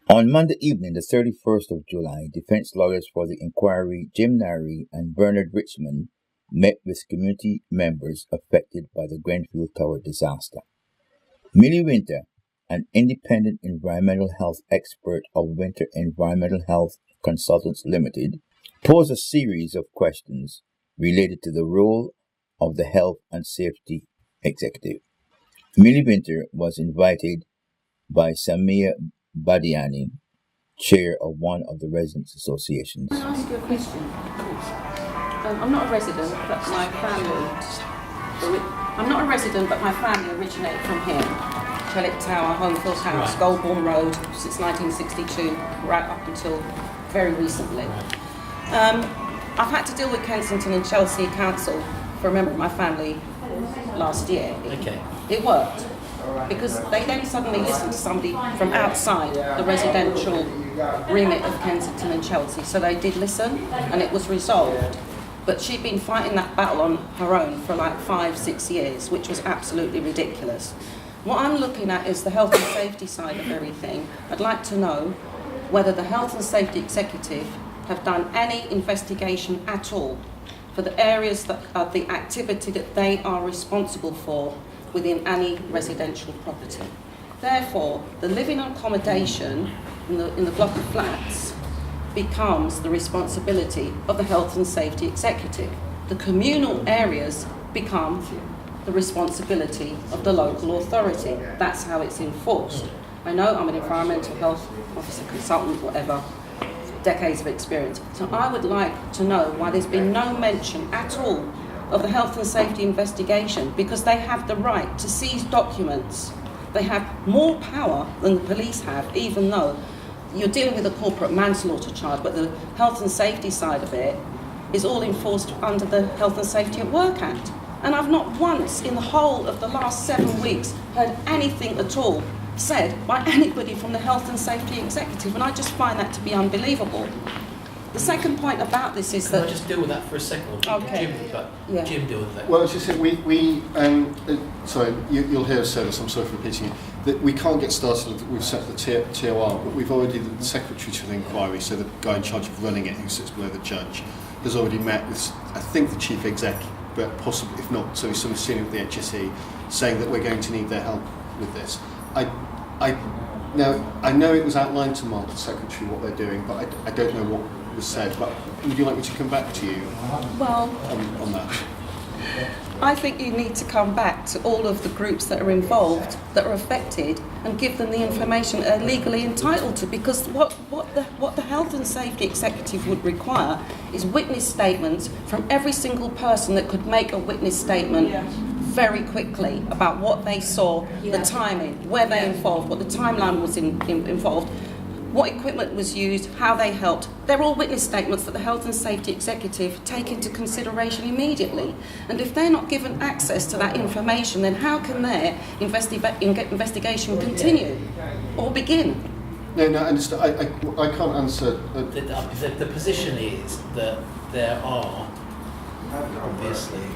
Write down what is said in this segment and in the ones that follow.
On Monday evening, the 31st of July, defense lawyers for the inquiry, Jim Nary and Bernard Richmond, met with community members affected by the Grenfell Tower disaster. Millie Winter, an independent environmental health expert of Winter Environmental Health Consultants Limited, posed a series of questions related to the role of the Health and Safety Executive. Millie Winter was invited by Samia Badiani, chair of one of the residents' associations. Can I ask you a question? I'm not a resident, but my family. I'm not a resident, but my family originated from here. Grenfell Tower, Grenfell House, right. Goldbourne Road, since 1962, right up until very recently. I've had to deal with Kensington and Chelsea Council for a member of my family last year. Okay. It worked. Because they then suddenly listened to somebody from outside the residential remit of Kensington and Chelsea. So they did listen, and it was resolved. But she'd been fighting that battle on her own for like 5-6 years, which was absolutely ridiculous. What I'm looking at is the health and safety side of everything. I'd like to know whether the Health and Safety Executive have done any investigation at all for the areas that are the activity that they are responsible for within any residential property. Therefore, the living accommodation in the block of flats becomes the responsibility of the Health and Safety Executive. The communal areas become the responsibility of the local authority. That's how it's enforced. I know I'm an environmental health officer, consultant, whatever, decades of experience. So I would like to know why there's been no mention at all of the health and safety investigation, because they have the right to seize documents. They have more power than the police have, even though you're dealing with a corporate manslaughter charge, but the health and safety side of it is all enforced under the Health and Safety at Work Act. And I've not once in the whole of the last 7 weeks heard anything at all said by anybody from the Health and Safety Executive, and I just find that to be unbelievable. The second point about this is that... Can I just deal with that for a second? Okay. Jim deal with that. Well, as I said, sorry, you'll hear us say this, I'm sorry for repeating it, that we can't get started, we've set the TOR, but we've already, the secretary to the inquiry, so the guy in charge of running it, who sits below the judge, has already met with, I think, the chief exec, but possibly, if not, so some senior with the HSE, saying that we're going to need their help with this. Now, I know it was outlined to Mark, the secretary, what they're doing, but I don't know what was said, but would you like me to come back to you on that? I think you need to come back to all of the groups that are involved, that are affected, and give them the information they're legally entitled to, because what the Health and Safety Executive would require is witness statements from every single person that could make a witness statement very quickly about what they saw, the timing, where they involved, what the timeline was involved, what equipment was used, how they helped. They're all witness statements that the Health and Safety Executive take into consideration immediately. And if they're not given access to that information, then how can their investigation continue or begin? No, I understand. I can't answer. The position is that there are, obviously,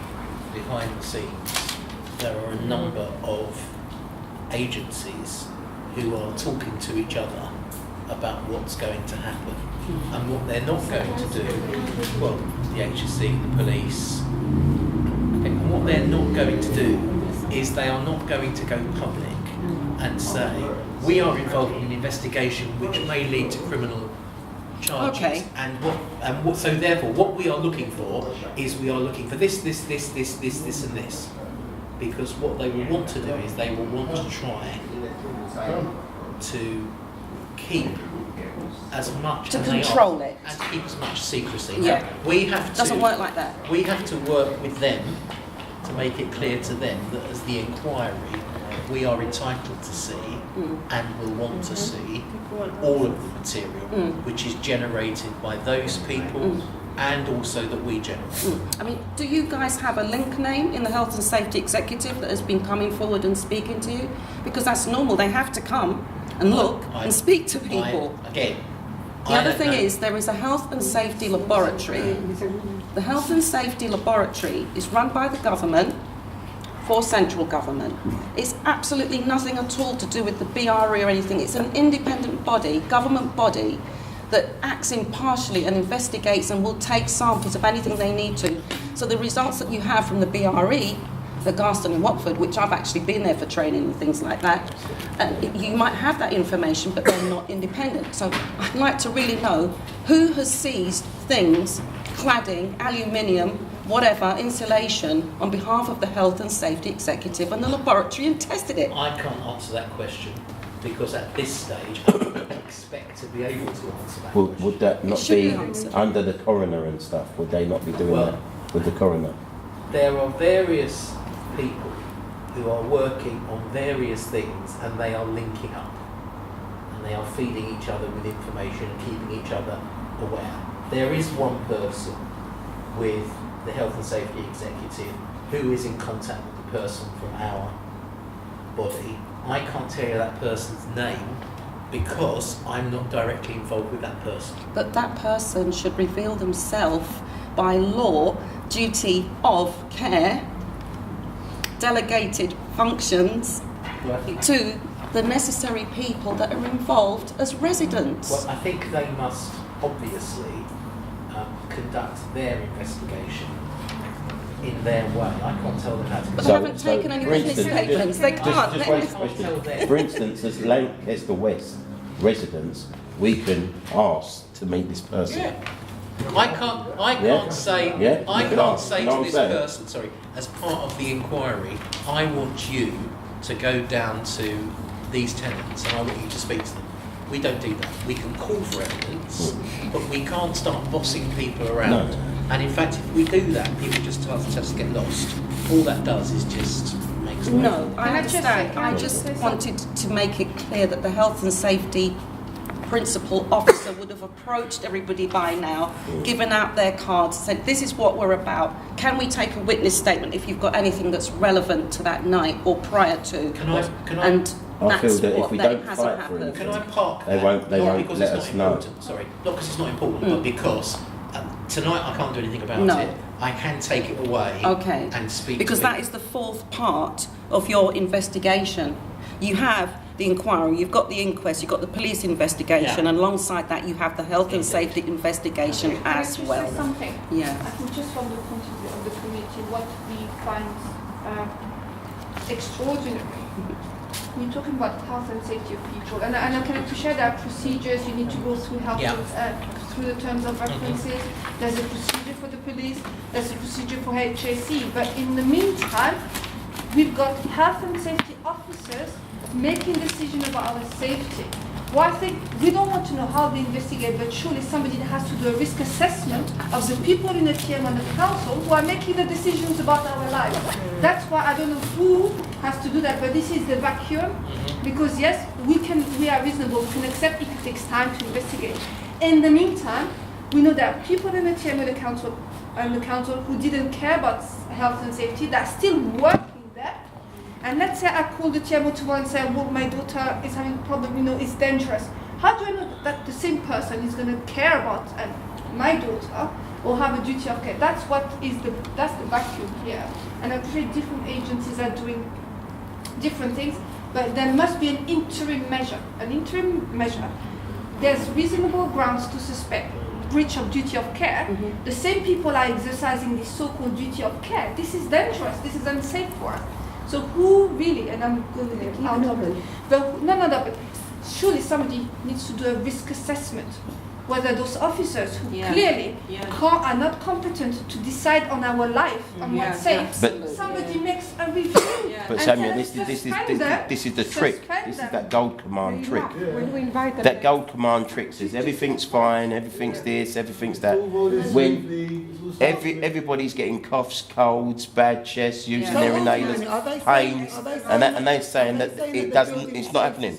behind the scenes, there are a number of agencies who are talking to each other about what's going to happen and what they're not going to do. Well, the HSE, the police, and what they're not going to do is they are not going to go public and say, we are involved in an investigation which may lead to criminal charges. Okay. So therefore, what we are looking for is we are looking for this, and this. Because what they will want to do is they will want to try to keep as much to as control they are, it and keep as much secrecy. Yeah. Now, we have to. Doesn't work like that. We have to work with them to make it clear to them that as the inquiry, we are entitled to see and will want to see all of the material which is generated by those people and also that we generate. I mean, do you guys have a link name in the Health and Safety Executive that has been coming forward and speaking to you? Because that's normal. They have to come and look and speak to people. The other thing is there is a health and safety laboratory. The health and safety laboratory is run by the government for central government. It's absolutely nothing at all to do with the BRE or anything. It's an independent body, government body, that acts impartially and investigates and will take samples of anything they need to. So the results that you have from the BRE, the Garston and Watford, which I've actually been there for training and things like that, you might have that information, but they're not independent. So I'd like to really know who has seized things, cladding, aluminium, whatever, insulation, on behalf of the Health and Safety Executive and the laboratory and tested it. I can't answer that question because at this stage I don't expect to be able to answer that question. Would that not be under the coroner and stuff? Would they not be doing that with the coroner? There are various people who are working on various things and they are linking up and they are feeding each other with information and keeping each other aware. There is one person with the Health and Safety Executive who is in contact with the person from our body. I can't tell you that person's name because I'm not directly involved with that person. But that person should reveal themselves by law, duty of care, delegated functions to the necessary people that are involved as residents. Well, I think they must obviously conduct their investigation in their way. I can't tell them how to. But they haven't taken any witness statements. They can't. For instance, as Lancaster West residents, we can ask to meet this person. Yeah. I can't say to this person, sorry, as part of the inquiry, I want you to go down to these tenants and I want you to speak to them. We don't do that. We can call for evidence, but we can't start bossing people around. No. And in fact, if we do that, people just get lost. All that does is just makes life. No, I understand. I just wanted to make it clear that the health and safety principal officer would have approached everybody by now, given out their cards, said, this is what we're about. Can we take a witness statement if you've got anything that's relevant to that night or prior to? I feel that if we don't fight for it, can I park they won't let us know. Sorry, not because it's not important, but because tonight I can't do anything about it. I can take it away and speak because to that is the fourth part of your investigation. You have the inquiry, you've got the inquest, you've got the police investigation, and alongside that you have the health and safety investigation as well. Say something? Yeah. I think just from the point of view of the community, what we find extraordinary. We're talking about health and safety of people, and I can appreciate there are procedures. You need to go through through the terms of references. There's a procedure for the police. There's a procedure for HAC. But in the meantime, we've got health and safety officers making decisions about our safety. Well, I think we don't want to know how they investigate, but surely somebody has to do a risk assessment of the people in the TM and the council who are making the decisions about our lives. That's why I don't know who has to do that, but this is the vacuum, because yes, we are reasonable, we can accept if it takes time to investigate. In the meantime, we know there are people in the TM and the council who didn't care about health and safety, that are still working there. And let's say I call the TMO tomorrow and say, well, my daughter is having a problem, it's dangerous. How do I know that the same person is going to care about my daughter or have a duty of care? That's the vacuum here. And I appreciate different agencies are doing different things, but there must be an interim measure. There's reasonable grounds to suspect breach of duty of care. The same people are exercising this so-called duty of care. This is dangerous. This is unsafe for us. So who really, and I'm going out of it, but but surely somebody needs to do a risk assessment, whether those officers who clearly are not competent to decide on our life, on what's safe, But somebody makes a review. But Samuel, this is the trick. This is that gold command trick. That gold command trick says everything's fine, everything's this, everything's that. When everybody's getting coughs, colds, bad chests, using their inhalers, pains, and they're saying that it's not happening.